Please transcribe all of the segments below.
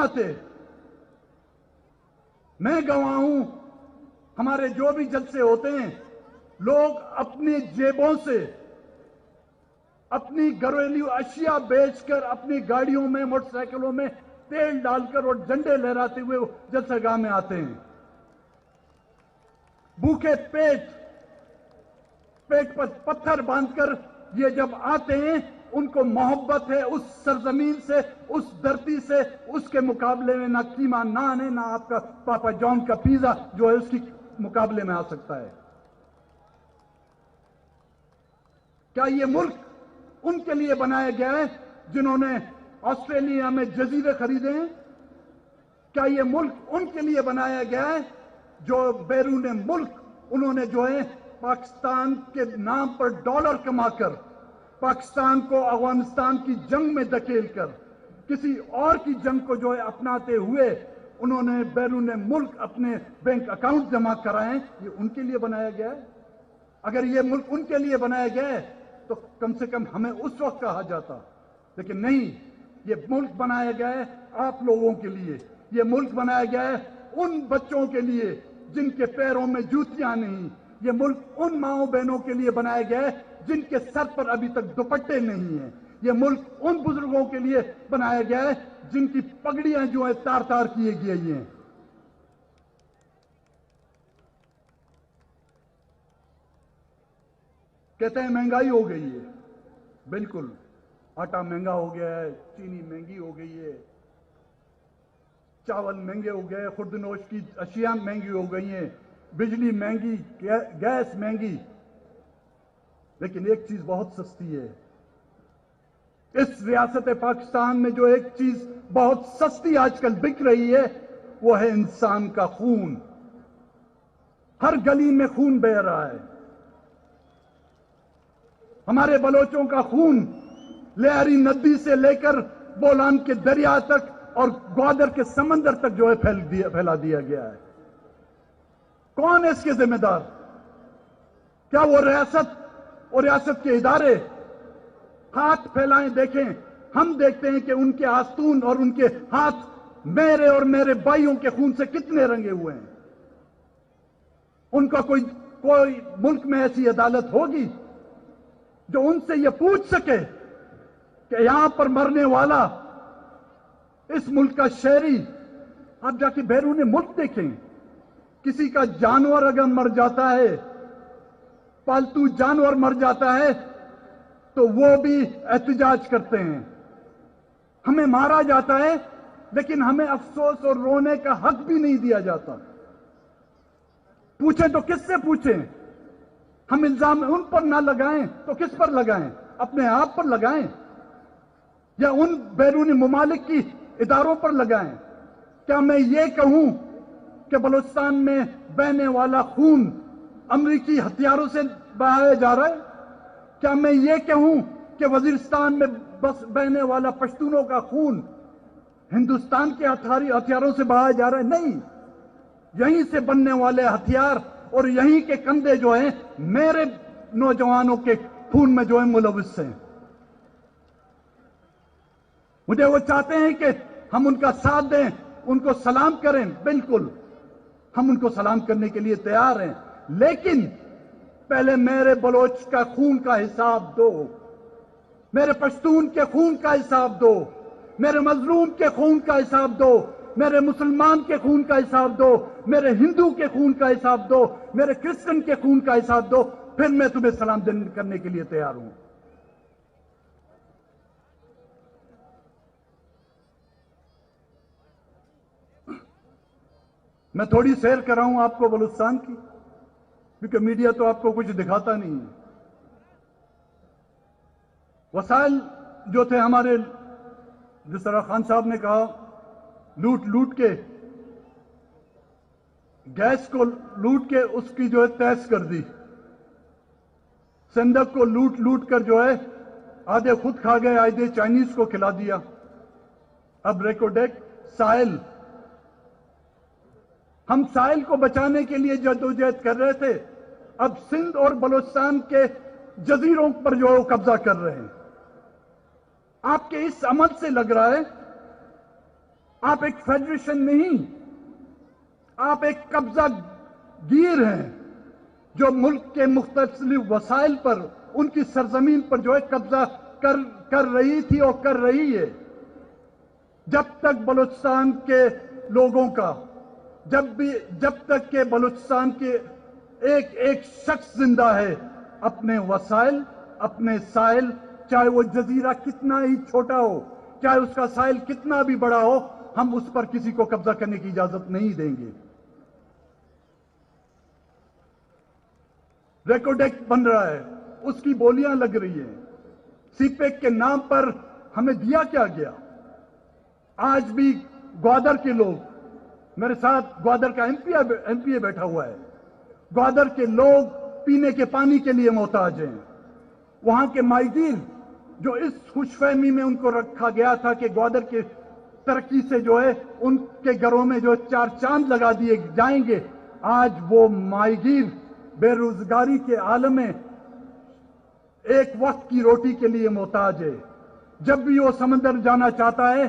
آتے. میں گواہ ہوں, ہمارے جو بھی جلسے ہوتے ہیں لوگ اپنی جیبوں سے اپنی گھریلو اشیاء بیچ کر اپنی گاڑیوں میں موٹر سائیکلوں میں تیل ڈال کر اور جھنڈے لہراتے ہوئے جلسہ گاہ میں آتے ہیں. بھوکے پیٹ پر پتھر باندھ کر یہ جب آتے ہیں, ان کو محبت ہے اس سرزمین سے, اس دھرتی سے. اس کے مقابلے میں نہ قیمہ نان ہے, نہ آپ کا پاپا جان کا پیزا جو ہے اس کی مقابلے میں آ سکتا ہے. کیا یہ ملک ان کے لیے بنایا گیا ہے جنہوں نے آسٹریلیا میں جزیرے خریدے ہیں؟ کیا یہ ملک ان کے لیے بنایا گیا ہے جو بیرون ملک انہوں نے جو ہے پاکستان کے نام پر ڈالر کما کر پاکستان کو افغانستان کی جنگ میں دھکیل کر کسی اور کی جنگ کو جو ہے اپناتے ہوئے انہوں نے بیرون ملک اپنے بینک اکاؤنٹ جمع کرائے ہیں؟ یہ ان کے لیے بنایا گیا ہے. اگر یہ ملک ان کے لیے بنایا گیا ہے تو کم سے کم ہمیں اس وقت کہا جاتا, لیکن نہیں. یہ ملک بنایا گیا ہے آپ لوگوں کے لیے. یہ ملک بنایا گیا ہے ان بچوں کے لیے جن کے پیروں میں جوتیاں نہیں. یہ ملک ان ماؤں بہنوں کے لیے بنایا گیا ہے جن کے سر پر ابھی تک دوپٹے نہیں ہیں. یہ ملک ان بزرگوں کے لیے بنایا گیا ہے جن کی پگڑیاں جو ہیں تار تار کیے گئی ہیں. کہتے ہیں مہنگائی ہو گئی ہے. بالکل, آٹا مہنگا ہو گیا ہے, چینی مہنگی ہو گئی ہے, چاول مہنگے ہو گئے, خوردنوش کی اشیاء مہنگی ہو گئی ہیں, بجلی مہنگی, گیس مہنگی. لیکن ایک چیز بہت سستی ہے. اس ریاست پاکستان میں جو ایک چیز بہت سستی آج کل بک رہی ہے وہ ہے انسان کا خون. ہر گلی میں خون بہہ رہا ہے. ہمارے بلوچوں کا خون لہری ندی سے لے کر بولان کے دریا تک اور گوادر کے سمندر تک جو ہے پھیلا دیا گیا ہے. کون ہے اس کے ذمہ دار؟ کیا وہ ریاست اور ریاست کے ادارے؟ ہاتھ پھیلائیں دیکھیں. ہم دیکھتے ہیں کہ ان کے آستون اور ان کے ہاتھ میرے اور میرے بھائیوں کے خون سے کتنے رنگے ہوئے ہیں. ان کا کوئی ملک میں ایسی عدالت ہوگی جو ان سے یہ پوچھ سکے کہ یہاں پر مرنے والا اس ملک کا شہری؟ آپ جا کے بیرون ملک دیکھیں, کسی کا جانور اگر مر جاتا ہے, پالتو جانور مر جاتا ہے, تو وہ بھی احتجاج کرتے ہیں. ہمیں مارا جاتا ہے لیکن ہمیں افسوس اور رونے کا حق بھی نہیں دیا جاتا. پوچھیں تو کس سے پوچھیں؟ ہم الزام ان پر نہ لگائیں تو کس پر لگائیں؟ اپنے آپ پر لگائیں یا ان بیرونی ممالک کی اداروں پر لگائیں. کیا میں یہ کہوں کہ بلوچستان میں بہنے والا خون امریکی ہتھیاروں سے بہایا جا رہا ہے؟ کیا میں یہ کہوں کہ وزیرستان میں بس بہنے والا پشتونوں کا خون ہندوستان کے ہتھیاروں سے بہایا جا رہا ہے؟ نہیں. یہیں سے بننے والے ہتھیار اور یہیں کے کندھے جو ہیں میرے نوجوانوں کے خون میں جو ہے ملوث ہیں. مجھے وہ چاہتے ہیں کہ ہم ان کا ساتھ دیں, ان کو سلام کریں. بالکل, ہم ان کو سلام کرنے کے لیے تیار ہیں, لیکن پہلے میرے بلوچ کا خون کا حساب دو, میرے پشتون کے خون کا حساب دو, میرے مظلوم کے خون کا حساب دو, میرے مسلمان کے خون کا حساب دو, میرے ہندو کے خون کا حساب دو, میرے کرسچن کے خون کا حساب دو, پھر میں تمہیں سلام کرنے کے لیے تیار ہوں. میں تھوڑی سیر کر رہا ہوں آپ کو بلوچستان کی, کیونکہ میڈیا تو آپ کو کچھ دکھاتا نہیں ہے. وسائل جو تھے ہمارے, جس طرح خان صاحب نے کہا, لوٹ کے گیس کو لوٹ کے اس کی جو ہے تیس کر دی, سندک کو لوٹ کر جو ہے آدھے خود کھا گئے, آدھے چائنیز کو کھلا دیا. اب ریکوڈیک ساحل, ہم ساحل کو بچانے کے لیے جدوجہد کر رہے تھے, اب سندھ اور بلوچستان کے جزیروں پر جو ہے قبضہ کر رہے ہیں. آپ کے اس عمل سے لگ رہا ہے آپ ایک فیڈریشن نہیں، آپ ایک قبضہ گیر ہیں جو ملک کے مختلف وسائل پر، ان کی سرزمین پر جو ہے قبضہ کر رہی تھی اور کر رہی ہے۔ جب تک بلوچستان کے لوگوں کا، جب تک کہ بلوچستان کے ایک شخص زندہ ہے، اپنے وسائل، اپنے ساحل، چاہے وہ جزیرہ کتنا ہی چھوٹا ہو، چاہے اس کا ساحل کتنا بھی بڑا ہو، ہم اس پر کسی کو قبضہ کرنے کی اجازت نہیں دیں گے۔ ریکارڈ ایکٹ بن رہا ہے، اس کی بولیاں لگ رہی ہیں۔ سی پیک کے نام پر ہمیں دیا کیا گیا؟ آج بھی گوادر کے لوگ، میرے ساتھ گوادر کا ایم پی اے بیٹھا ہوا ہے، گوادر کے لوگ پینے کے پانی کے لیے محتاج ہیں۔ وہاں کے ماہی گیر جو اس خوش فہمی میں ان کو رکھا گیا تھا کہ گوادر کے ترقی سے جو ہے ان کے گھروں میں جو 4 چاند لگا دیے جائیں گے، آج وہ ماہی گیر بے روزگاری کے عالم میں ایک وقت کی روٹی کے لیے محتاج ہے۔ جب بھی وہ سمندر جانا چاہتا ہے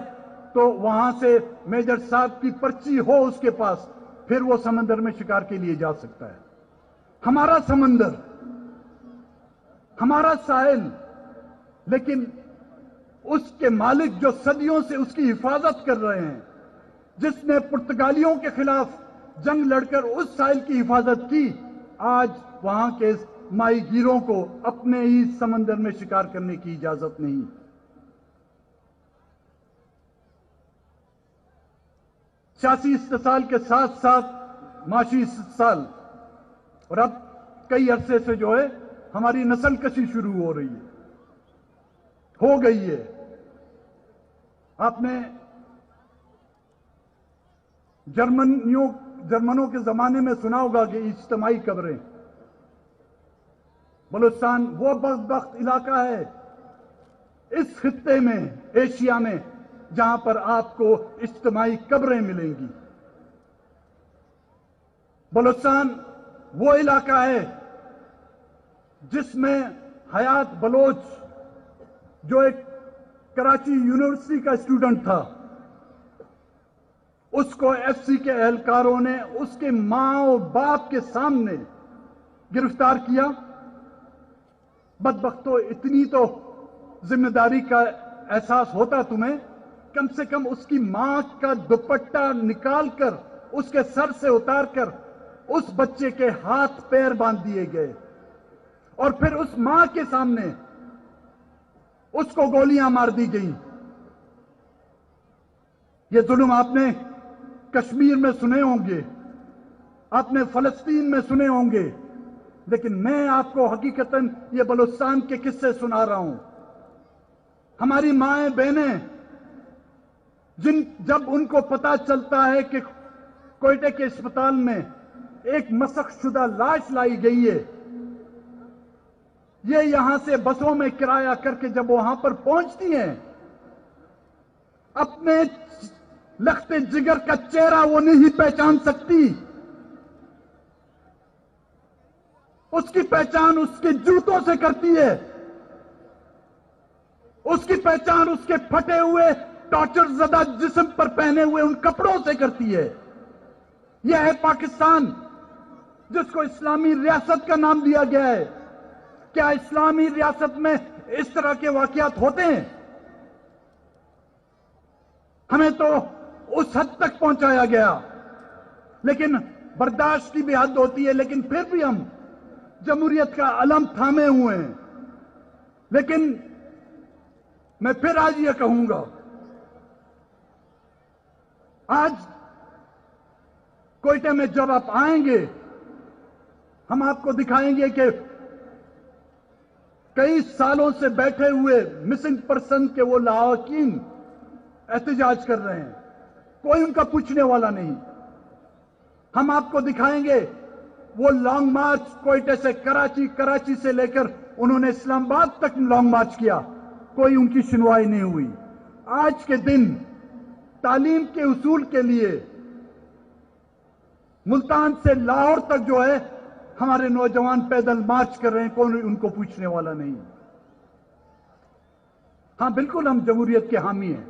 تو وہاں سے میجر صاحب کی پرچی ہو اس کے پاس، پھر وہ سمندر میں شکار کے لیے جا سکتا ہے۔ ہمارا سمندر، ہمارا ساحل، لیکن اس کے مالک جو صدیوں سے اس کی حفاظت کر رہے ہیں، جس نے پرتگالیوں کے خلاف جنگ لڑ کر اس ساحل کی حفاظت کی، آج وہاں کے ماہی گیروں کو اپنے ہی سمندر میں شکار کرنے کی اجازت نہیں۔ سیاسی استحصال کے ساتھ ساتھ معاشی استحصال، اور اب کئی عرصے سے جو ہے ہماری نسل کشی شروع ہو رہی ہے، ہو گئی ہے۔ آپ نے جرمنوں کے زمانے میں سنا ہوگا کہ اجتماعی قبریں۔ بلوچستان وہ بدبخت علاقہ ہے اس خطے میں، ایشیا میں، جہاں پر آپ کو اجتماعی قبریں ملیں گی۔ بلوچستان وہ علاقہ ہے جس میں حیات بلوچ، جو ایک کراچی یونیورسٹی کا اسٹوڈنٹ تھا، اس کو ایف سی کے اہلکاروں نے اس کے ماں اور باپ کے سامنے گرفتار کیا۔ بدبختو، اتنی تو ذمہ داری کا احساس ہوتا تمہیں، کم سے کم اس کی ماں کا دوپٹہ نکال کر اس کے سر سے اتار کر اس بچے کے ہاتھ پیر باندھ دیے گئے، اور پھر اس ماں کے سامنے اس کو گولیاں مار دی گئیں۔ یہ ظلم آپ نے کشمیر میں سنے ہوں گے، آپ نے فلسطین میں سنے ہوں گے، لیکن میں آپ کو حقیقتاً یہ بلوچستان کے قصے سنا رہا ہوں۔ ہماری مائیں بہنیں، جب ان کو پتا چلتا ہے کہ کوئٹہ کے اسپتال میں ایک مسخ شدہ لاش لائی گئی ہے، یہ یہاں سے بسوں میں کرایہ کر کے جب وہاں پر پہنچتی ہیں، اپنے لخت جگر کا چہرہ وہ نہیں پہچان سکتی۔ اس کی پہچان اس کے جوتوں سے کرتی ہے، اس کی پہچان اس کے پھٹے ہوئے ٹارچر زدہ جسم پر پہنے ہوئے ان کپڑوں سے کرتی ہے۔ یہ ہے پاکستان، جس کو اسلامی ریاست کا نام دیا گیا ہے۔ کیا اسلامی ریاست میں اس طرح کے واقعات ہوتے ہیں؟ ہمیں تو اس حد تک پہنچایا گیا، لیکن برداشت کی بھی حد ہوتی ہے، لیکن پھر بھی ہم جمہوریت کا علم تھامے ہوئے ہیں۔ لیکن میں پھر آج یہ کہوں گا، آج کوئٹہ میں جب آپ آئیں گے، ہم آپ کو دکھائیں گے کہ کئی سالوں سے بیٹھے ہوئے مسنگ پرسن کے وہ لاحقین احتجاج کر رہے ہیں، کوئی ان کا پوچھنے والا نہیں۔ ہم آپ کو دکھائیں گے وہ لانگ مارچ کوئٹہ سے کراچی سے لے کر انہوں نے اسلام آباد تک لانگ مارچ کیا، کوئی ان کی سنوائی نہیں ہوئی۔ آج کے دن تعلیم کے حصول کے لیے ملتان سے لاہور تک جو ہے ہمارے نوجوان پیدل مارچ کر رہے ہیں، کوئی ان کو پوچھنے والا نہیں۔ ہاں بالکل ہم جمہوریت کے حامی ہیں،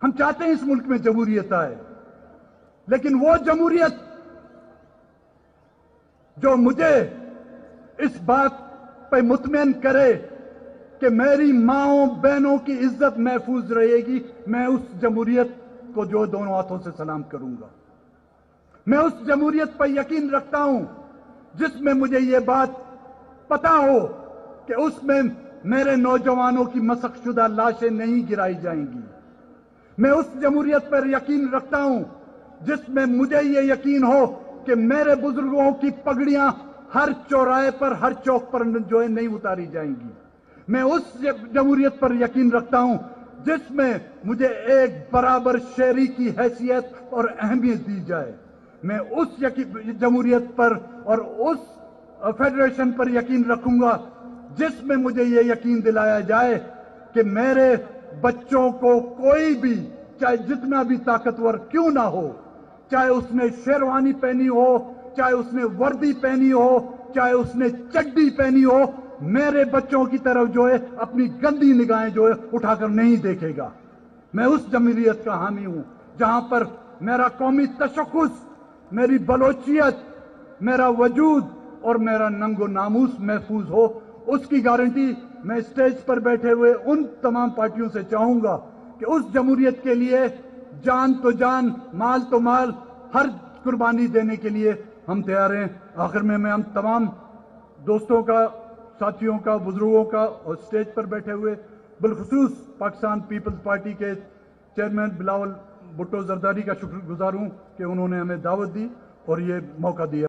ہم چاہتے ہیں اس ملک میں جمہوریت آئے، لیکن وہ جمہوریت جو مجھے اس بات پہ مطمئن کرے کہ میری ماؤں بہنوں کی عزت محفوظ رہے گی، میں اس جمہوریت کو جو دونوں ہاتھوں سے سلام کروں گا۔ میں اس جمہوریت پر یقین رکھتا ہوں جس میں مجھے یہ بات پتا ہو کہ اس میں میرے نوجوانوں کی مسخ شدہ لاشیں نہیں گرائی جائیں گی۔ میں اس جمہوریت پر یقین رکھتا ہوں جس میں مجھے یہ یقین ہو کہ میرے بزرگوں کی پگڑیاں ہر چوراہے پر، ہر چوک پر جو ہے نہیں اتاری جائیں گی۔ میں اس جمہوریت پر یقین رکھتا ہوں جس میں مجھے ایک برابر شہری کی حیثیت اور اہمیت دی جائے۔ میں اس جمہوریت پر اور اس فیڈریشن پر یقین رکھوں گا جس میں مجھے یہ یقین دلایا جائے کہ میرے بچوں کو کوئی بھی، چاہے جتنا بھی طاقتور کیوں نہ ہو، چاہے اس نے شیروانی پہنی ہو، چاہے اس نے وردی پہنی ہو، چاہے اس نے چڈی پہنی ہو، میرے بچوں کی طرف جو ہے اپنی گندی نگاہیں جو ہے اٹھا کر نہیں دیکھے گا۔ میں اس جمہوریت کا حامی ہوں جہاں پر میرا قومی تشخص، میری بلوچیت، میرا وجود اور میرا ننگ و ناموس محفوظ ہو۔ اس کی گارنٹی میں اسٹیج پر بیٹھے ہوئے ان تمام پارٹیوں سے چاہوں گا کہ اس جمہوریت کے لیے جان تو جان، مال تو مال، ہر قربانی دینے کے لیے ہم تیار ہیں۔ آخر میں ہم تمام دوستوں کا، ساتھیوں کا، بزرگوں کا اور اسٹیج پر بیٹھے ہوئے بالخصوص پاکستان پیپلز پارٹی کے چیئرمین بلاول بھٹو زرداری کا شکر گزار ہوں کہ انہوں نے ہمیں دعوت دی اور یہ موقع دیا۔